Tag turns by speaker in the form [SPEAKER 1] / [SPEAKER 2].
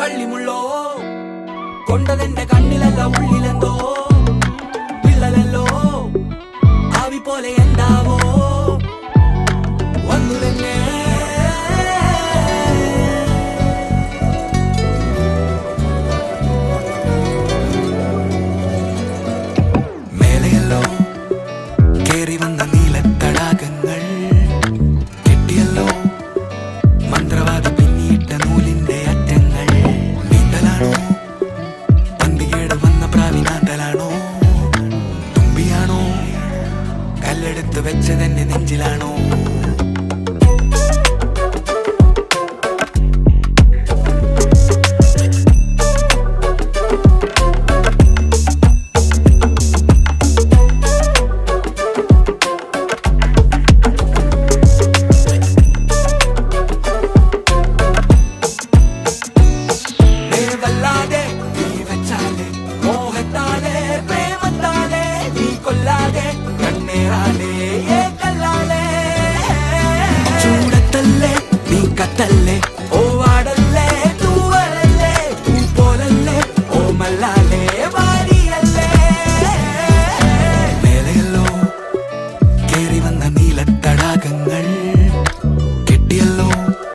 [SPEAKER 1] കള്ളിമുള്ളോ കൊണ്ടതെന്റെ കണ്ണിലല്ല ഉള്ളിലെന്തോ വിള്ളലല്ലോ ആവി പോലെ എന്താവോ വന്നു തന്നെ മേലെയല്ലോ കേറി വന്ന നീലത്തടാകങ്ങൾ കെട്ടിയല്ലോ മന്ത്രവാദി പിന്നിയിട്ട നൂലിന്റെ അറ്റങ്ങൾ നീന്തലാണോ പന്തികേട് വന്ന പ്രാവിനാന്തലാണോ തുമ്പിയാണോ കല്ലെടുത്ത് വെച്ചതെന്റെ നെഞ്ചിലാണോ ചൂടത്തല്ലേ നീ കത്തല്ലേ